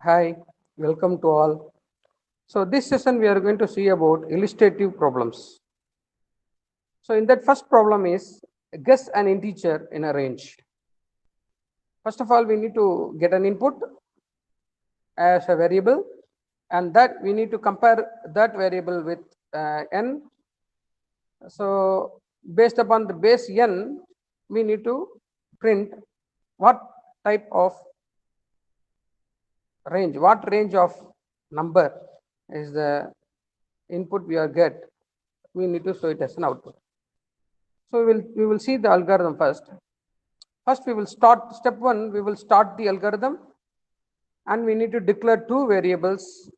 Hi, welcome to all. So this session we are going to see about illustrative problems. So in that first problem is guess an integer in a range. First of all, we need to get an input as a variable, and that we need to compare that variable with n. So based upon the base n, we need to print what type of range, what range of number is the input we are get. We need to show it as an output. So we will see the algorithm first. First we will start step 1, we will start the algorithm, and we need to declare two variables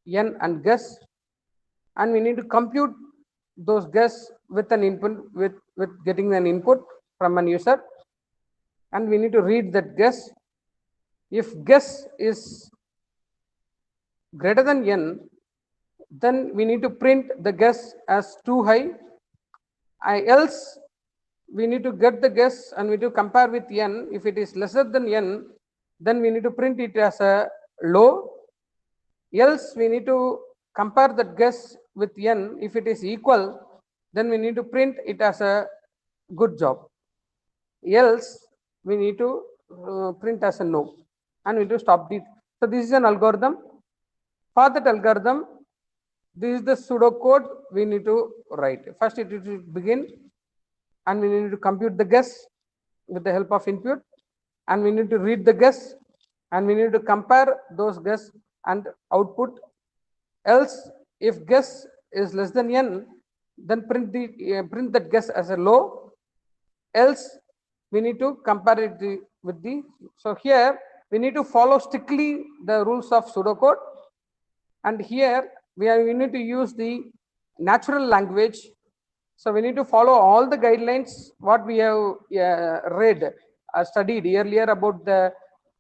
n and guess, and we need to compute those guess with an input with getting an input from an user, and we need to read that guess. If guess is greater than n, then we need to print the guess as too high. Else we need to get the guess and we need to compare with n. If it is lesser than n, then we need to print it as a low. Else we need to compare that guess with n. If it is equal, then we need to print it as a good job. Else we need to print as a no, and we need to stop the. So this is an algorithm. For that algorithm, this is the pseudocode we need to write. First it will begin, and we need to compute the guess with the help of input, and we need to read the guess, and we need to compare those guess and output. Else if guess is less than n, then print that guess as a low. Else we need to compare it with the. So here we need to follow strictly the rules of pseudocode, and here we need to use the natural language. So we need to follow all the guidelines what we have read studied earlier about the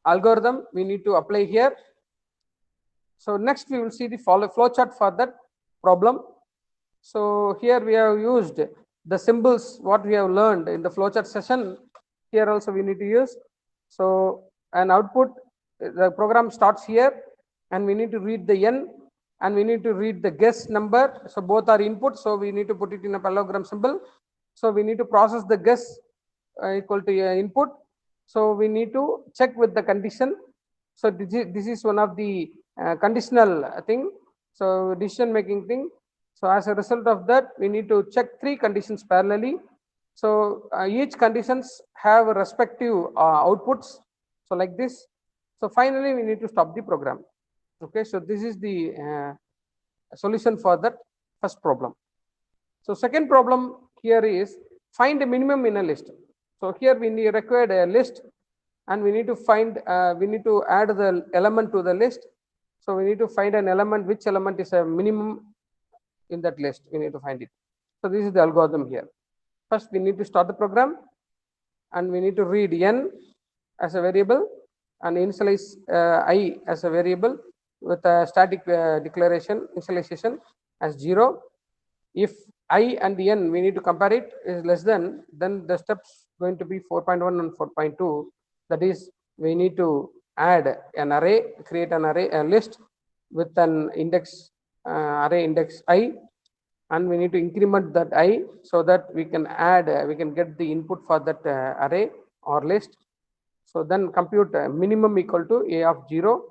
algorithm. We need to apply here. So next we will see the flowchart for that problem. So here we have used the symbols what we have learned in the flowchart session. Here also we need to use. So an output, the program starts here, and we need to read the n, and we need to read the guess number. So both are input, so we need to put it in a parallelogram symbol. So we need to process the guess equal to input. So we need to check with the condition. So this is one of the conditional thing. So decision making thing. So as a result of that, we need to check three conditions parallelly. So each conditions have respective outputs. So like this. So finally we need to stop the program. Okay, so this is the solution for that first problem. So second problem here is find a minimum in a list. So here we required a list, and we need to find we need to add the element to the list. So we need to find an element, which element is a minimum in that list. We need to find it. So this is the algorithm here. First we need to start the program, and we need to read n as a variable and initialize I as a variable with a static declaration initialization as 0. If I and n we need to compare it is less than, then the steps going to be 4.1 and 4.2. That is, we need to add an array, create an array, a list with an index array index I, and we need to increment that I so that we can add, we can get the input for that array or list. So then compute minimum equal to a of 0.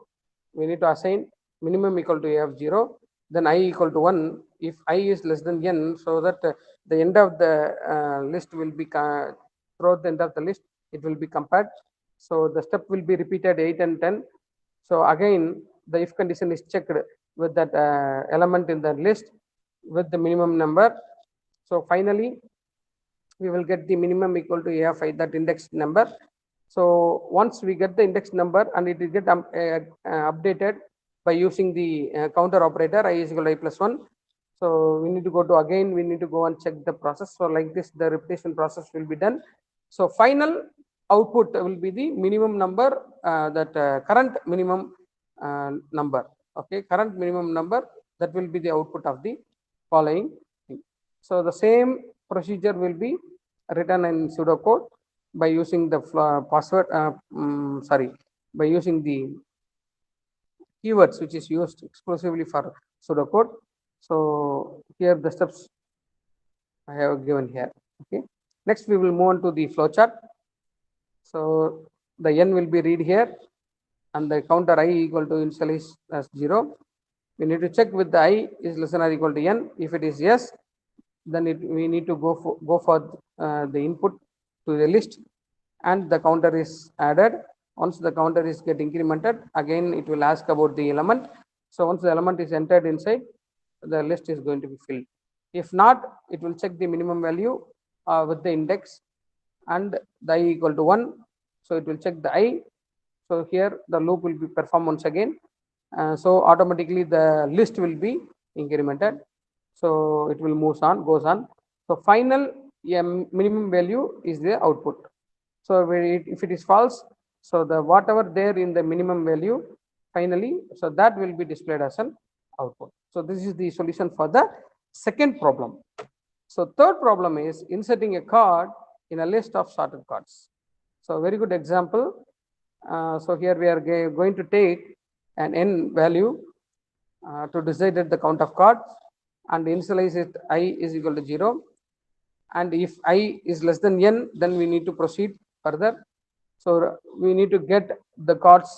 We need to assign minimum equal to a of 0. Then I equal to 1 if I is less than n, so that the end of the list will be throughout the end of the list it will be compared. So the step will be repeated 8 and 10. So again the if condition is checked with that element in the list with the minimum number. So finally we will get the minimum equal to a of I, that index number. So once we get the index number, and it will get updated by using the counter operator I is equal to I plus 1. So we need to go to again, we need to go and check the process. So like this the repetition process will be done. So final output will be the minimum number, that current minimum number. Okay, current minimum number, that will be the output of the following thing. So the same procedure will be written in pseudocode by using the password by using the keywords which is used exclusively for pseudocode. So here the steps I have given here. Okay. Next we will move on to the flowchart. So the n will be read here, and the counter I equal to initialize as 0. We need to check with the I is less than or equal to n. If it is yes, then we need to go for the input to the list, and the counter is added. Once the counter is get incremented, again it will ask about the element. So once the element is entered inside, the list is going to be filled. If not, it will check the minimum value with the index, and the I equal to 1. So it will check the I. So here the loop will be performed once again. So automatically the list will be incremented. So it will moves on, goes on. So final minimum value is the output. So if it is false, so the whatever there in the minimum value finally, so that will be displayed as an output. So this is the solution for the second problem. So third problem is inserting a card in a list of sorted cards. So very good example. So here we are going to take an n value to decide the count of cards and initialize it I is equal to 0. And if I is less than n, then we need to proceed further. So we need to get the cards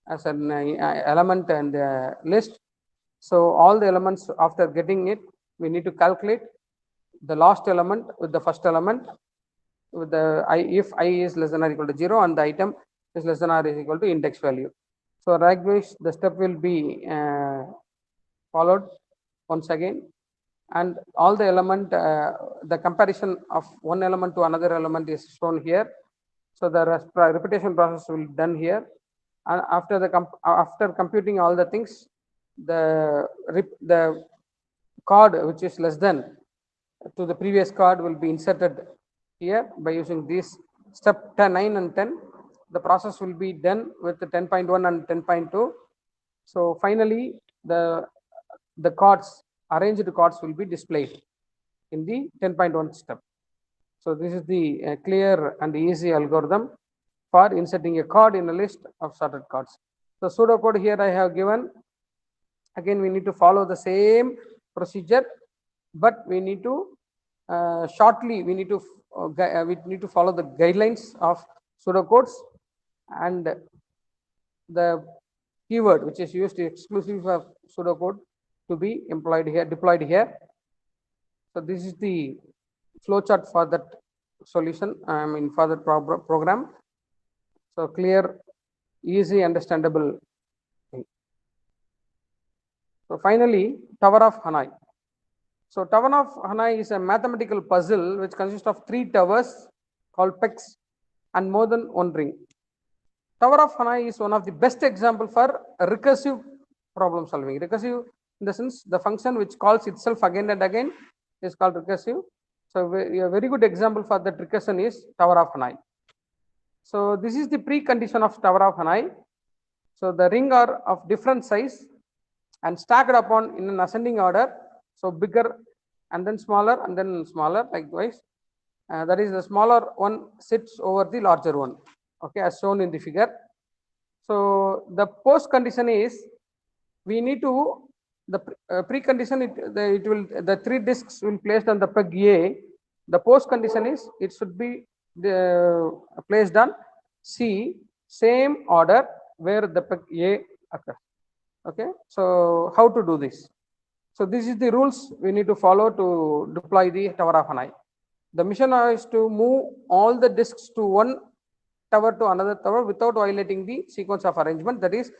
as an element and list. So all the elements, after getting it, we need to calculate the last element with the first element with the I, if I is less than or equal to 0 and the item is less than or is equal to index value. So likewise, the step will be followed once again, and all the element, the comparison of one element to another element is shown here. So the repetition process will be done here, and after computing all the things, the card which is less than to the previous card will be inserted here by using this step 9 and 10. The process will be done with the 10.1 and 10.2. So finally, the cards, arranged cards, will be displayed in the 10.1 step. So this is the clear and easy algorithm for inserting a card in a list of sorted cards. So pseudocode here I have given. Again, we need to follow the same procedure, but we need to shortly we need to follow the guidelines of pseudocodes, and the keyword which is used exclusively for pseudocode to be deployed here. So this is the flowchart for that solution, for that program. So clear, easy, understandable thing. So finally, Tower of Hanoi. So Tower of Hanoi is a mathematical puzzle which consists of 3 towers called pegs and more than one ring. Tower of Hanoi is one of the best example for recursive problem solving. Recursive in the sense the function which calls itself again and again is called recursive. So a very good example for that recursion is Tower of Hanoi. So this is the precondition of Tower of Hanoi. So the ring are of different size and stacked upon in an ascending order. So bigger and then smaller likewise. That is the smaller one sits over the larger one. Okay, as shown in the figure. So the post condition is we need to the precondition the 3 discs will placed on the peg A. The post condition is it should be placed on C, same order where the peg A occurs. Okay, so how to do this? So this is the rules we need to follow to deploy the Tower of Hanoi. The mission is to move all the disks to one tower to another tower without violating the sequence of arrangement. That is,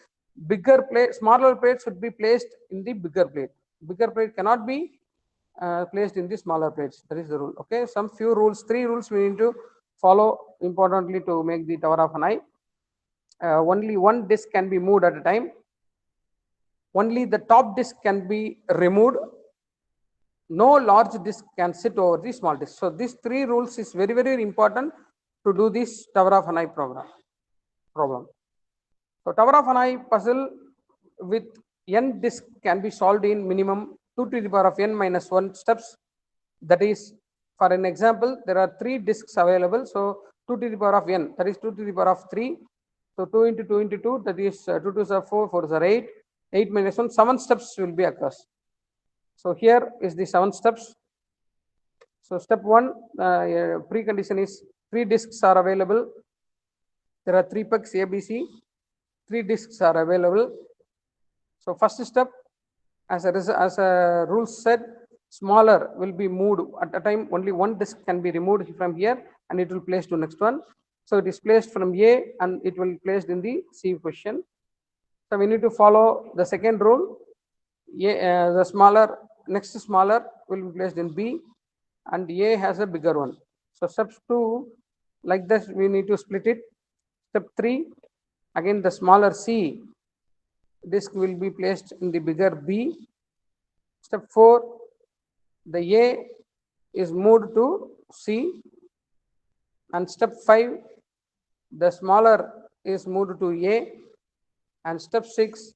smaller plates should be placed in the bigger plate. Bigger plate cannot be placed in the smaller plates. That is the rule. Okay, some few rules, 3 rules we need to follow importantly to make the Tower of Hanoi. Only one disk can be moved at a time. Only the top disk can be removed. No large disk can sit over the small disk. So these 3 rules is very, very important to do this Tower of Hanoi problem. So Tower of Hanoi puzzle with n disk can be solved in minimum 2 to the power of n minus 1 steps. That is, for an example, there are 3 disks available. So 2 to the power of n, that is 2 to the power of 3 So 2 into 2 into 2, that is 2 2s are 4, 4s are 8, 8 minus 1, 7 steps will be occurs. So here is the 7 steps. So step 1, precondition is 3 discs are available. There are 3 pegs ABC, 3 discs are available. So first step, as a rule said, smaller will be moved at a time. Only one disc can be removed from here, and it will place to next one. So it is placed from A, and it will be placed in the C position. So we need to follow the second rule. The smaller, next smaller will be placed in B, and A has a bigger one. So step 2, like this, we need to split it. Step 3, again the smaller C disc will be placed in the bigger B. Step 4, the A is moved to C, and step 5, the smaller is moved to A, and step 6,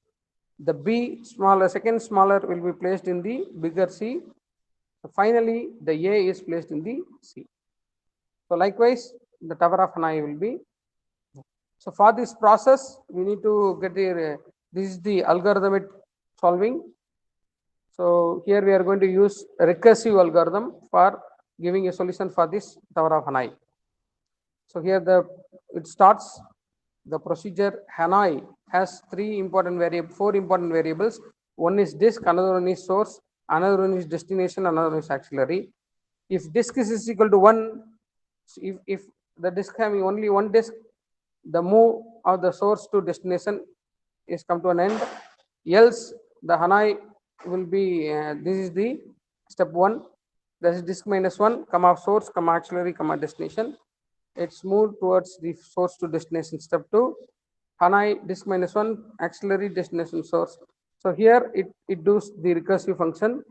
the B smaller, second smaller will be placed in the bigger C. So finally, the A is placed in the C. So likewise, the tower of Hanoi will be. So for this process, we need to get the, this is the algorithmic solving. So here we are going to use a recursive algorithm for giving a solution for this tower of Hanoi. So here it starts the procedure. Hanoi has 4 important variables. One is disk, another one is source, another one is destination, another one is auxiliary. If disk is equal to 1, if the disk having only one disk, the move of the source to destination is come to an end. Else the Hanoi will be, this is the step 1, that is disk minus 1, comma source, comma auxiliary, comma destination. It's moved towards the source to destination. Step 2, Hanoi disk minus 1, auxiliary, destination, source. So here it does the recursive function.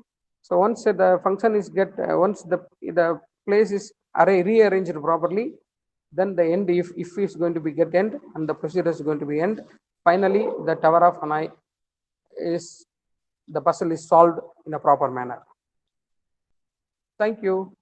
So once the function is once the place is rearranged properly, then the end if is going to be get end, and the procedure is going to be end. Finally, the tower of Hanoi is, the puzzle is solved in a proper manner. Thank you.